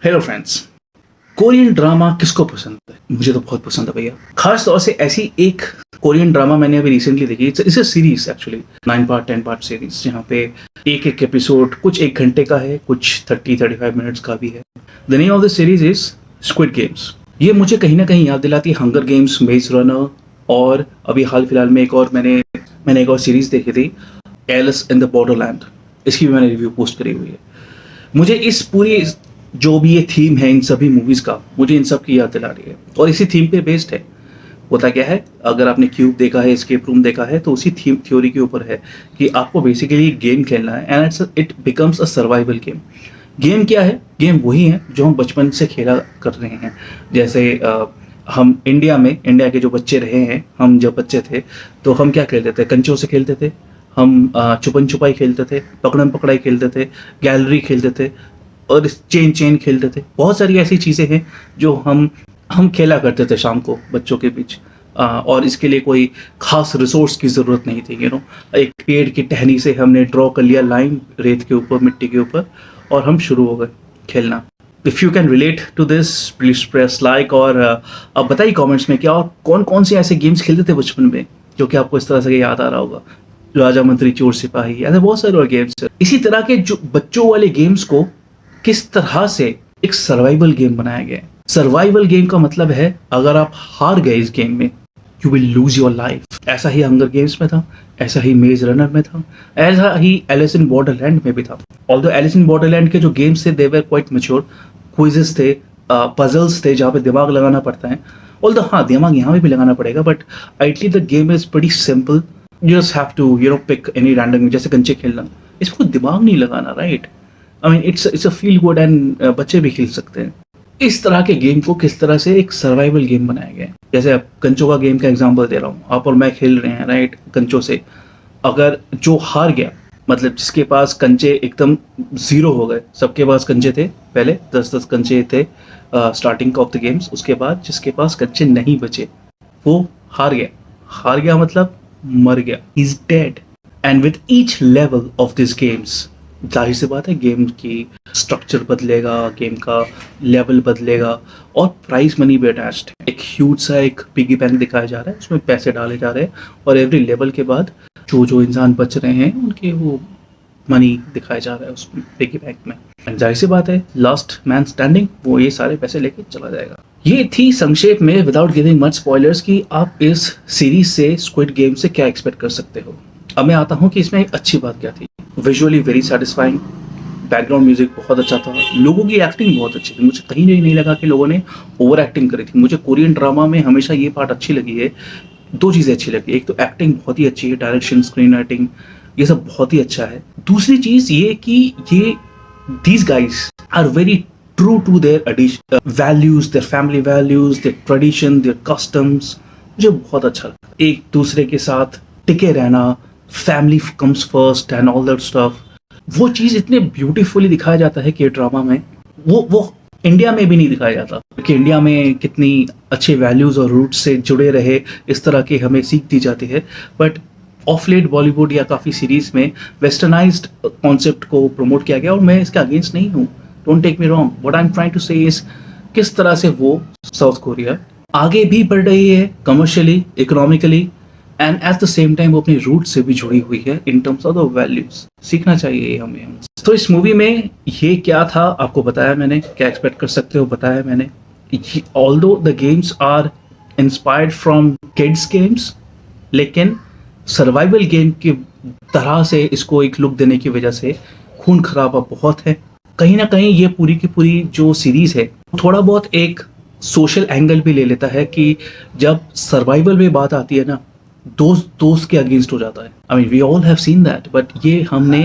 Hello friends. Korean drama किसको पसंद है? मुझे तो बहुत पसंद है भैया। खास तौर से ऐसी एक कोरियन ड्रामा मैंने अभी रिसेंटली देखी। It's a series actually, 9 part 10 part series, जहाँ पे एक एक एपिसोड कुछ 1 घंटे का है, कुछ 30-35 मिनट्स का भी है। The name of the series is squid games. ये मुझे कहीं ना कहीं याद दिलाती है हंगर गेम्स, मेज रनर, और अभी हाल फिलहाल में एक और मैंने एक और सीरीज देखी थी, एलिस इन द बॉर्डरलैंड। इसकी भी मैंने रिव्यू पोस्ट करी हुई है। मुझे इस पूरी जो भी ये थीम है इन सभी मूवीज़ का, मुझे इन सब की याद दिला रही है और इसी थीम पे बेस्ड है। होता क्या है, अगर आपने क्यूब देखा है, एस्केप रूम देखा है, तो उसी थीम थ्योरी के ऊपर है कि आपको बेसिकली गेम खेलना है and it becomes a survival game. Game क्या है? गेम वही है जो हम बचपन से खेला कर रहे हैं। जैसे हम इंडिया के जो बच्चे रहे हैं, हम जब बच्चे थे तो हम क्या खेलते थे? कंचों से खेलते थे, हम छुपन छुपाई खेलते थे, पकड़म पकड़ाई खेलते थे, गैलरी खेलते थे और चेन चेन खेलते थे। बहुत सारी ऐसी चीज़ें हैं जो हम खेला करते थे शाम को बच्चों के बीच। और इसके लिए कोई खास रिसोर्स की ज़रूरत नहीं थी। एक पेड़ की टहनी से हमने ड्रॉ कर लिया लाइन रेत के ऊपर, मिट्टी के ऊपर, और हम शुरू हो गए खेलना। If you can relate to this, please press like. और अब बताइए कमेंट्स में क्या और कौन कौन से ऐसे गेम्स खेलते थे बचपन में जो कि आपको इस तरह से याद आ रहा होगा। राजा मंत्री चोर सिपाही, ऐसे बहुत सारे और गेम्स हैं। इसी तरह के जो बच्चों वाले गेम्स को किस तरह से एक सर्वाइवल गेम बनाया गया है। सर्वाइवल गेम का मतलब है अगर आप हार गए इस गेम में, you will lose your life. ऐसा ही हंगर गेम्स में था, ऐसा ही मेज रनर में था, ऐसा ही एलिस इन बॉर्डरलैंड में भी था। ऑल्दो एलिस इन बॉर्डरलैंड के जो गेम्स थे दे वर क्वाइट मैच्योर, क्विजेस थे, पजल्स थे जहाँ पे दिमाग लगाना पड़ता है। ऑल्दो हाँ, दिमाग यहाँ भी लगाना पड़ेगा, but ideally the game is pretty simple. You just have to pick any random, जैसे कंचे खेलना, इसको दिमाग नहीं लगाना, right? I mean it's a feel good and बच्चे भी खेल सकते हैं। इस तरह के गेम को किस तरह से एक सर्वाइवल गेम बनाया गया है। जैसे अब कंचों का गेम का एग्जांपल दे रहा हूँ, आप और मैं खेल रहे हैं, राइट? कंचों से अगर जो हार गया, मतलब जिसके पास कंचे एकदम ज़ीरो हो गए, सबके पास कंचे थे पहले, 10-10 कंचे थे स्टार्टिंग ऑफ द गेम्स, उसके बाद जिसके पास कंचे नहीं बचे वो हार गया। हार गया मतलब मर गया, is dead. And with each level of this games, जाहिर सी बात है गेम की स्ट्रक्चर बदलेगा, गेम का लेवल बदलेगा और प्राइज मनी भी अटैच्ड है। एक ह्यूज सा एक पिगी बैंक दिखाया जा रहा है, उसमें पैसे डाले जा रहे हैं और एवरी लेवल के बाद जो जो इंसान बच रहे हैं उनके वो मनी दिखाया जा रहा है उस पिगी बैंक में। एंड जाहिर सी बात है लास्ट मैन स्टैंडिंग वो ये सारे पैसे लेके चला जाएगा। ये थी संक्षेप में, विदाउट गिविंग मच स्पॉयलर्स, कि आप इस सीरीज से, स्क्विड गेम से क्या एक्सपेक्ट कर सकते हो। अब मैं आता हूँ कि इसमें एक अच्छी बात क्या थी। Visually very satisfying, background music बहुत अच्छा था, लोगों की एक्टिंग बहुत अच्छी थी। मुझे कहीं नहीं लगा कि लोगों ने ओवर एक्टिंग करी थी। मुझे कोरियन ड्रामा में हमेशा ये पार्ट अच्छी लगी है, दो चीज़ें अच्छी लगी। एक तो एक्टिंग बहुत ही अच्छी है, डायरेक्शन, स्क्रीन राइटिंग, ये सब बहुत ही अच्छा है। दूसरी चीज़ ये कि ये these guys are very true to their values, their family values, their tradition, their customs. मुझे बहुत अच्छा लगा एक दूसरे के साथ टिके रहना, family comes first and all that stuff. वो चीज़ इतने ब्यूटीफुली दिखाया जाता है कि ड्रामा में वो इंडिया में भी नहीं दिखाया जाता कि इंडिया में कितनी अच्छे वैल्यूज़ और रूट्स से जुड़े रहे, इस तरह की हमें सीख दी जाती है। बट ऑफ लेट बॉलीवुड या काफ़ी सीरीज़ में वेस्टर्नाइज्ड कॉन्सेप्ट को प्रमोट किया गया और मैं इसके अगेंस्ट नहीं हूँ, don't take me wrong. What I am trying to say is किस तरह से वो साउथ कोरिया आगे भी बढ़ रही है commercially, economically, and at the same time वो अपनी रूट से भी जुड़ी हुई है in terms of the values. सीखना चाहिए हमें। तो इस मूवी में ये क्या था आपको बताया मैंने, क्या एक्सपेक्ट कर सकते हो बताया मैंने। Although the games are inspired from kids games, लेकिन सर्वाइवल गेम की तरह से इसको एक लुक देने की वजह से खून खराबा बहुत है। कहीं ना कहीं ये पूरी की पूरी जो सीरीज है थोड़ा बहुत एक सोशल एंगल भी ले लेता है कि जब सर्वाइवल में बात आती है ना, दोस्त के अगेंस्ट हो जाता है। I mean we all have seen that, but ये हमने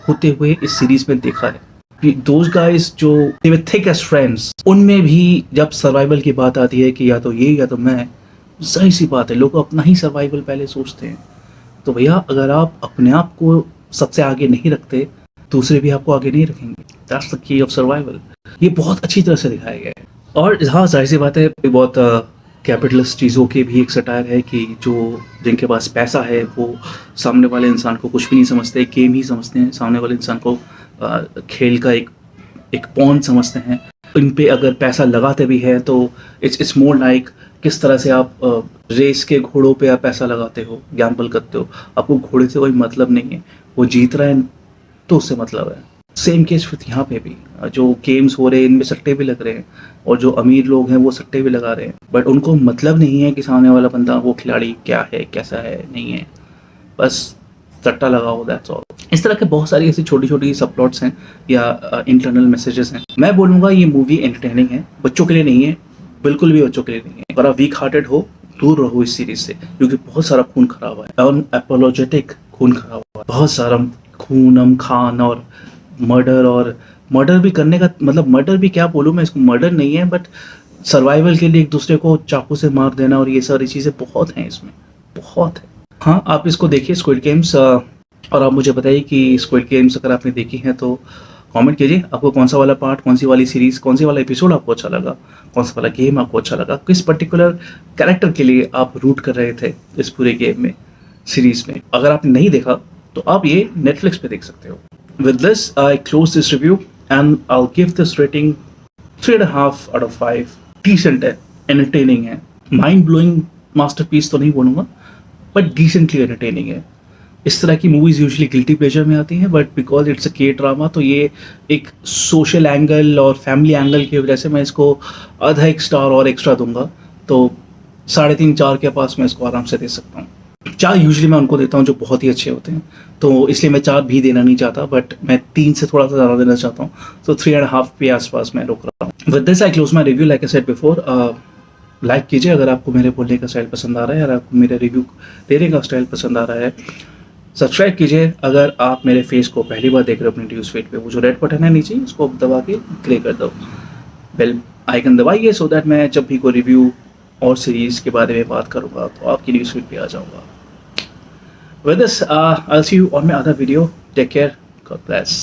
होते हुए इस सीरीज में देखा है कि दोस्त गाइस जो थिक एज फ्रेंड्स, उनमें भी जब सर्वाइवल की बात आती है कि या तो ये या तो मैं, सही सी बात है, लोग अपना ही सर्वाइवल पहले सोचते हैं। तो भैया अगर आप अपने आप को सबसे आगे नहीं रखते, दूसरे भी आपको आगे नहीं रखेंगे। That's the key of survival. ये बहुत अच्छी तरह से दिखाया गया है। और हाँ, जाहिर सी बात है बहुत कैपिटलिस्ट चीज़ों के भी एक सटायर है कि जो जिनके पास पैसा है वो सामने वाले इंसान को कुछ भी नहीं समझते, गेम ही समझते हैं, सामने वाले इंसान को खेल का एक पॉन समझते हैं। इन पे अगर पैसा लगाते भी है तो इट्स मोर लाइक किस तरह से आप रेस के घोड़ों पे आप पैसा लगाते हो, गैम्बल करते हो, आपको घोड़े से कोई मतलब नहीं है, वो जीत रहा है तो उससे मतलब है। सेम केस फिर यहाँ पे भी जो गेम्स हो रहे हैं इनमें सट्टे भी लग रहे हैं, और जो अमीर लोग हैं वो सट्टे भी लगा रहे हैं, बट उनको मतलब नहीं है कि सामने वाला बंदा वो खिलाड़ी क्या है, कैसा है, नहीं है, बस सट्टा लगाओ, दैट्स ऑल। इस तरह के बहुत सारी ऐसी छोटी छोटी सब प्लॉट्स हैं या इंटरनल मैसेजेस हैं। मैं बोलूँगा ये मूवी एंटरटेनिंग है, बच्चों के लिए नहीं है, बिल्कुल भी बच्चों के लिए नहीं है। अगर आप वीक हार्टेड हो दूर रहो इस सीरीज से, क्योंकि बहुत सारा खून खराब है, अनअपोलोजेटिक खून खराब हुआ है, बहुत सारा खून खान और मर्डर भी करने का, मतलब मर्डर भी क्या बोलूँ मैं इसको, मर्डर नहीं है बट सर्वाइवल के लिए एक दूसरे को चाकू से मार देना, और ये सारी चीज़ें बहुत हैं इसमें, बहुत है। हाँ, आप इसको देखिए स्क्विड गेम्स, और आप मुझे बताइए कि स्क्विड गेम्स अगर आपने देखी है तो कमेंट कीजिए आपको कौन सा वाला पार्ट, कौन सी वाली सीरीज़, कौन सी वाला एपिसोड आपको अच्छा लगा, कौन सा वाला गेम आपको अच्छा लगा, किस पर्टिकुलर कैरेक्टर के लिए आप रूट कर रहे थे इस पूरे गेम में, सीरीज़ में। अगर आपने नहीं देखा तो आप ये नेटफ्लिक्स पे देख सकते हो। With this I close this review and I give this rating 3.5 out of 5। Decent है, एंटरटेनिंग है, माइंड ब्लोइंग मास्टरपीस तो नहीं बोलूँगा बट डिसेंटली एंटरटेनिंग है। इस तरह की मूवीज़ यूजुअली गिल्टी प्लेजर में आती हैं, बट बिकॉज इट्स अ के ड्रामा तो ये एक सोशल एंगल और फैमिली एंगल की वजह से मैं इसको आधा एक स्टार और एक्स्ट्रा दूंगा, तो 3.5-4 के पास मैं इसको आराम से दे सकता हूँ। 4 यूजुअली मैं उनको देता हूँ जो बहुत ही अच्छे होते हैं, तो इसलिए मैं 4 भी देना नहीं चाहता, बट मैं 3 से थोड़ा सा ज़्यादा देना चाहता हूँ, तो 3.5 के आसपास मैं रुक रहा हूँ। With this I close my review, like I said before. Like कीजिए अगर आपको मेरे बोलने का स्टाइल पसंद आ रहा है, अगर आपको मेरा रिव्यू देने का स्टाइल पसंद आ रहा है। सब्सक्राइब कीजिए अगर आप मेरे फेस को पहली बार देख रहे हो अपने न्यूज़ फीड पे, वो जो रेड बटन है नीचे उसको दबा के क्लिक कर दो, बेल आइकन दबाइए, सो दैट मैं जब भी कोई रिव्यू और सीरीज़ के बारे में बात करूँगा तो आपकी न्यूज़ फीड पे आ जाऊँगा। With this I will see you on my other video, take care, God bless.